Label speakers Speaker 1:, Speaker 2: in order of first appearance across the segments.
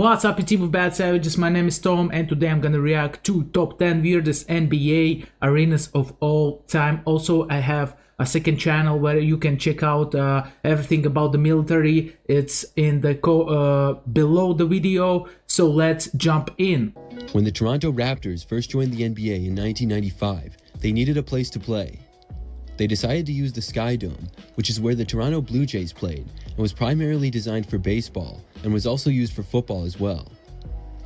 Speaker 1: What's up, YouTube of Bad Savages? My name is Tom, and today I'm gonna react to top 10 weirdest NBA arenas of all time. Also, I have a second channel where you can check out everything about the military. It's in the below the video, so let's jump in.
Speaker 2: When the Toronto Raptors first joined the NBA in 1995, they needed a place to play. They decided to use the Sky Dome, which is where the Toronto Blue Jays played, and was primarily designed for baseball, and was also used for football as well.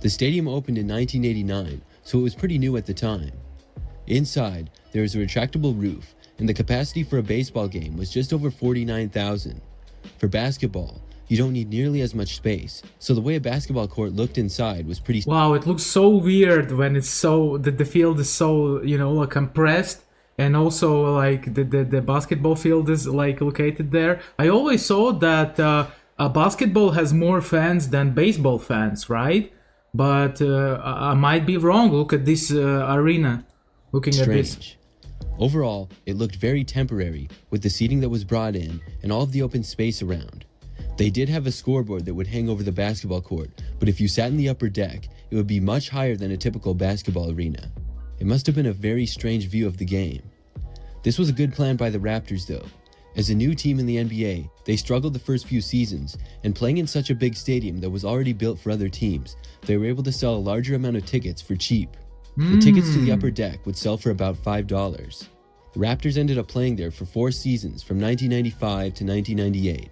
Speaker 2: The stadium opened in 1989, so it was pretty new at the time. Inside, there was a retractable roof, and the capacity for a baseball game was just over 49,000. For basketball, you don't need nearly as much space, so the way a basketball court looked inside was pretty...
Speaker 1: Wow, it looks so weird when it's so, the field is so, like compressed. And also, like, the basketball field is, like, located there. I always thought that basketball has more fans than baseball fans, right? But I might be wrong. Look at this arena. Looking at this.
Speaker 2: Overall, it looked very temporary with the seating that was brought in and all of the open space around. They did have a scoreboard that would hang over the basketball court, but if you sat in the upper deck, it would be much higher than a typical basketball arena. It must have been a very strange view of the game. This was a good plan by the Raptors though. As a new team in the NBA, they struggled the first few seasons, and playing in such a big stadium that was already built for other teams, they were able to sell a larger amount of tickets for cheap. The tickets to the upper deck would sell for about $5. The Raptors ended up playing there for 4 seasons from 1995 to 1998.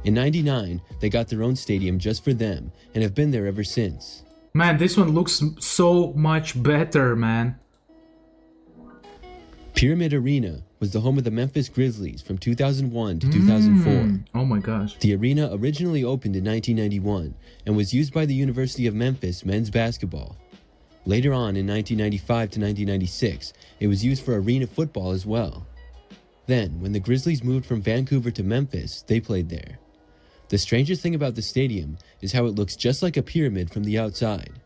Speaker 2: In 99, they got their own stadium just for them and have been there ever since.
Speaker 1: Man, this one looks so much better, man.
Speaker 2: Pyramid Arena was the home of the Memphis Grizzlies from 2001 to 2004.
Speaker 1: Oh my gosh.
Speaker 2: The arena originally opened in 1991 and was used by the University of Memphis men's basketball. Later on in 1995 to 1996, it was used for arena football as well. Then, when the Grizzlies moved from Vancouver to Memphis, they played there. The strangest thing about the stadium is how it looks just like a pyramid from the outside.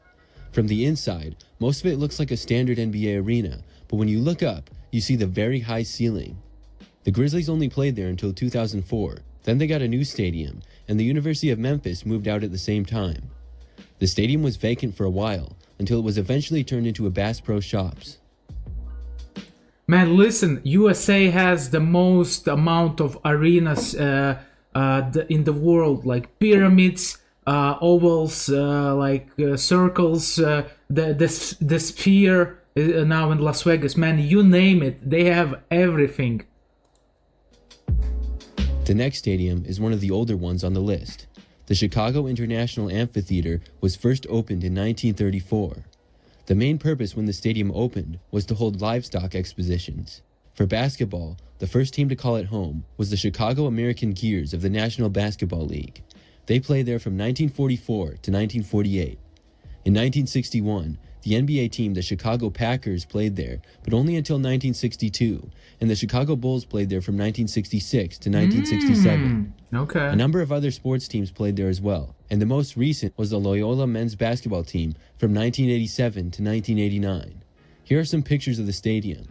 Speaker 2: From the inside, most of it looks like a standard NBA arena, but when you look up, you see the very high ceiling. The Grizzlies only played there until 2004, then they got a new stadium, and the University of Memphis moved out at the same time. The stadium was vacant for a while, until it was eventually turned into a Bass Pro Shops.
Speaker 1: Man, listen, USA has the most amount of arenas in the world, like pyramids, ovals, circles, the sphere. Now in Las Vegas, man, you name it, they have everything.
Speaker 2: The next stadium is one of the older ones on the list. The Chicago International Amphitheater was first opened in 1934. The main purpose when the stadium opened was to hold livestock expositions. For basketball, the first team to call it home was the Chicago American Gears of the National Basketball League. They played there from 1944 to 1948. In 1961, the NBA team, the Chicago Packers, played there, but only until 1962, and the Chicago Bulls played there from 1966 to 1967.
Speaker 1: Okay.
Speaker 2: A number of other sports teams played there as well, and the most recent was the Loyola men's basketball team from 1987 to 1989. Here are some pictures of the stadium.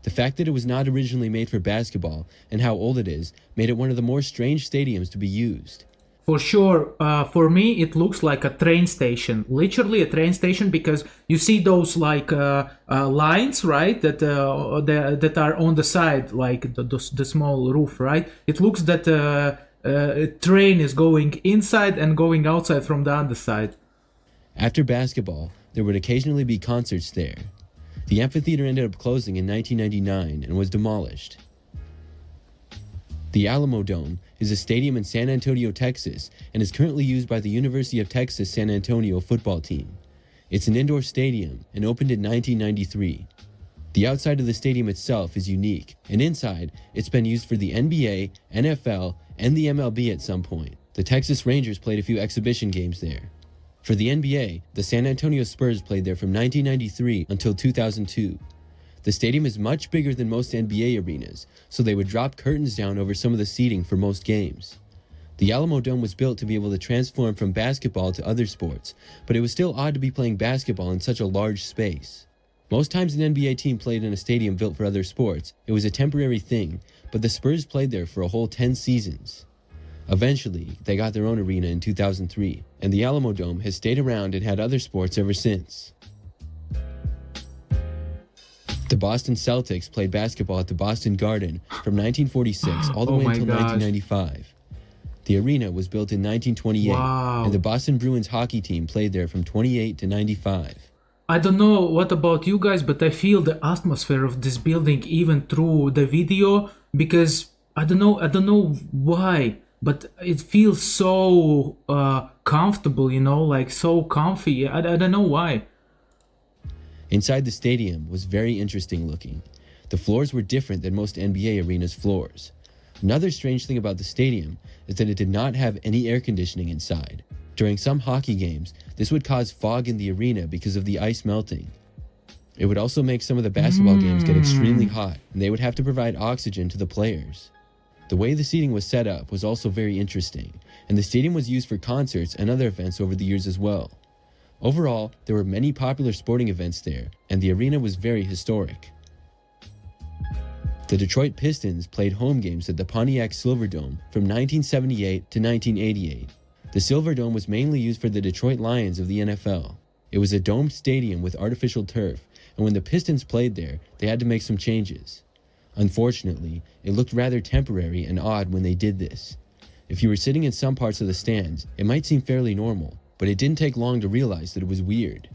Speaker 2: The fact that it was not originally made for basketball and how old it is made it one of the more strange stadiums to be used.
Speaker 1: For sure, for me, it looks like a train station, literally a train station, because you see those like lines, right, that are on the side, like the small roof, right? It looks that a train is going inside and going outside from the other side.
Speaker 2: After basketball, there would occasionally be concerts there. The amphitheater ended up closing in 1999 and was demolished. The Alamo Dome is a stadium in San Antonio, Texas, and is currently used by the University of Texas San Antonio football team. It's an indoor stadium and opened in 1993. The outside of the stadium itself is unique, and inside, it's been used for the NBA, NFL, and the MLB at some point. The Texas Rangers played a few exhibition games there. For the NBA, the San Antonio Spurs played there from 1993 until 2002. The stadium is much bigger than most NBA arenas, so they would drop curtains down over some of the seating for most games. The Alamo Dome was built to be able to transform from basketball to other sports, but it was still odd to be playing basketball in such a large space. Most times an NBA team played in a stadium built for other sports, it was a temporary thing, but the Spurs played there for a whole 10 seasons. Eventually, they got their own arena in 2003, and the Alamo Dome has stayed around and had other sports ever since. The Boston Celtics played basketball at the Boston Garden from 1946 all the way until 1995. The arena was built in 1928, and the Boston Bruins hockey team played there from 28 to 95.
Speaker 1: I don't know what about you guys, but I feel the atmosphere of this building even through the video, because I don't know why, but it feels so comfortable, you know, like so comfy. I don't know why.
Speaker 2: Inside the stadium was very interesting looking. The floors were different than most NBA arenas' floors. Another strange thing about the stadium is that it did not have any air conditioning inside. During some hockey games, this would cause fog in the arena because of the ice melting. It would also make some of the basketball games get extremely hot, and they would have to provide oxygen to the players. The way the seating was set up was also very interesting, and the stadium was used for concerts and other events over the years as well. Overall, there were many popular sporting events there, and the arena was very historic. The Detroit Pistons played home games at the Pontiac Silverdome from 1978 to 1988. The Silverdome was mainly used for the Detroit Lions of the NFL. It was a domed stadium with artificial turf, and when the Pistons played there, they had to make some changes. Unfortunately, it looked rather temporary and odd when they did this. If you were sitting in some parts of the stands, it might seem fairly normal, but it didn't take long to realize that it was weird.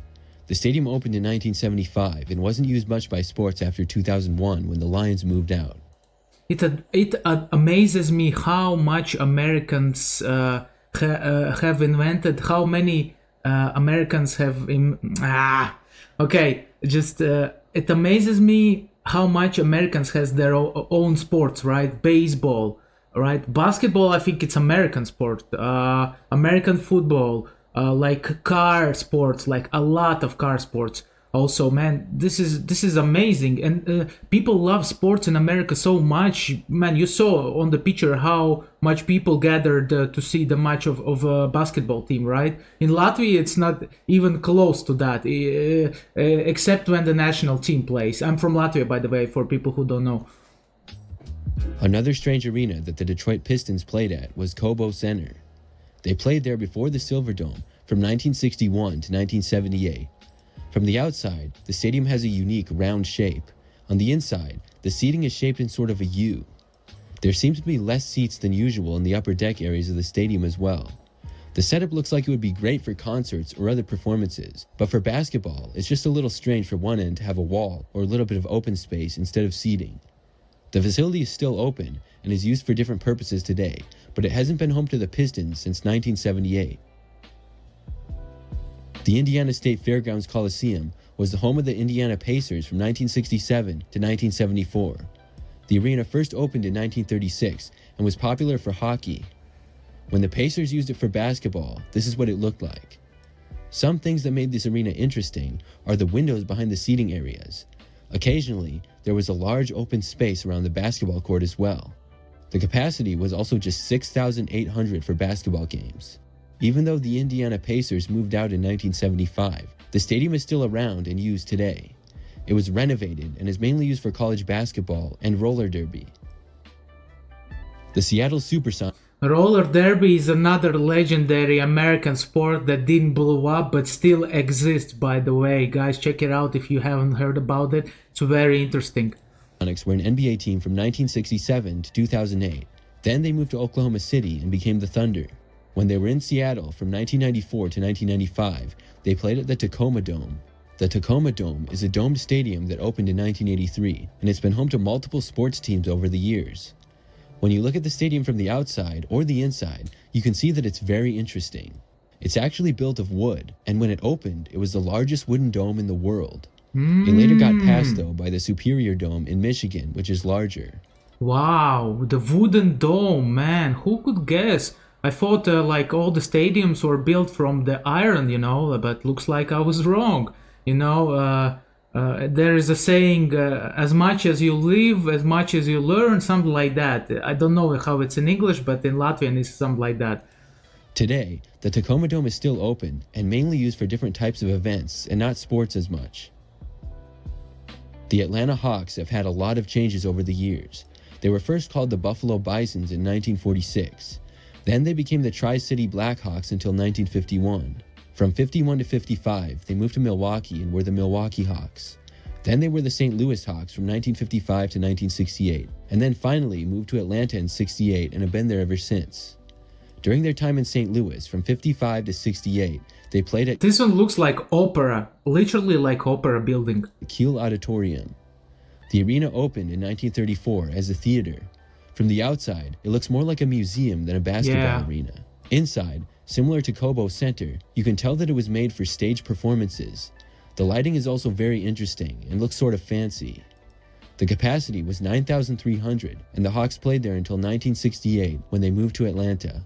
Speaker 2: The stadium opened in 1975 and wasn't used much by sports after 2001 when the Lions moved out.
Speaker 1: It amazes me how much Americans have invented, how many Americans have... it amazes me how much Americans has their own sports, right? Baseball, right? Basketball, I think it's American sport. American football, like car sports, like a lot of car sports. Also, man, this is amazing, and people love sports in America so much. Man, you saw on the picture how much people gathered to see the match of a basketball team, right? In Latvia, it's not even close to that, except when the national team plays. I'm from Latvia, by the way, for people who don't know.
Speaker 2: Another strange arena that the Detroit Pistons played at was Cobo Center. They played there before the Silverdome from 1961 to 1978. From the outside, the stadium has a unique round shape. On the inside, the seating is shaped in sort of a U. There seems to be less seats than usual in the upper deck areas of the stadium as well. The setup looks like it would be great for concerts or other performances, but for basketball, it's just a little strange for one end to have a wall or a little bit of open space instead of seating. The facility is still open and is used for different purposes today, but it hasn't been home to the Pistons since 1978. The Indiana State Fairgrounds Coliseum was the home of the Indiana Pacers from 1967 to 1974. The arena first opened in 1936 and was popular for hockey. When the Pacers used it for basketball, this is what it looked like. Some things that made this arena interesting are the windows behind the seating areas. Occasionally, there was a large open space around the basketball court as well. The capacity was also just 6,800 for basketball games. Even though the Indiana Pacers moved out in 1975, the stadium is still around and used today. It was renovated and is mainly used for college basketball and roller derby. The Seattle Supersonics.
Speaker 1: Roller derby is another legendary American sport that didn't blow up but still exists, by the way. Guys, check it out if you haven't heard about it. It's very interesting.
Speaker 2: Were an NBA team from 1967 to 2008. Then they moved to Oklahoma City and became the Thunder. When they were in Seattle from 1994 to 1995, they played at the Tacoma Dome. The Tacoma Dome is a domed stadium that opened in 1983, and it's been home to multiple sports teams over the years. When you look at the stadium from the outside or the inside, you can see that it's very interesting. It's actually built of wood, and when it opened, it was the largest wooden dome in the world. It later got passed, though, by the Superior Dome in Michigan, which is larger.
Speaker 1: Wow, the wooden dome, man, who could guess? I thought like all the stadiums were built from the iron, you know, but looks like I was wrong. You know, there is a saying, as much as you live, as much as you learn, something like that. I don't know how it's in English, but in Latvian it's something like that.
Speaker 2: Today, the Tacoma Dome is still open and mainly used for different types of events and not sports as much. The Atlanta Hawks have had a lot of changes over the years. They were first called the Buffalo Bisons in 1946. Then they became the Tri-City Blackhawks until 1951. From 51 to 55, they moved to Milwaukee and were the Milwaukee Hawks. Then they were the St. Louis Hawks from 1955 to 1968, and then finally moved to Atlanta in 68 and have been there ever since. During their time in St. Louis, from 55 to 68, they played at
Speaker 1: This one looks like opera, literally like opera building.
Speaker 2: Kiel Auditorium. The arena opened in 1934 as a theater. From the outside, it looks more like a museum than a basketball arena. Inside, similar to Cobo Center, you can tell that it was made for stage performances. The lighting is also very interesting and looks sort of fancy. The capacity was 9,300, and the Hawks played there until 1968 when they moved to Atlanta.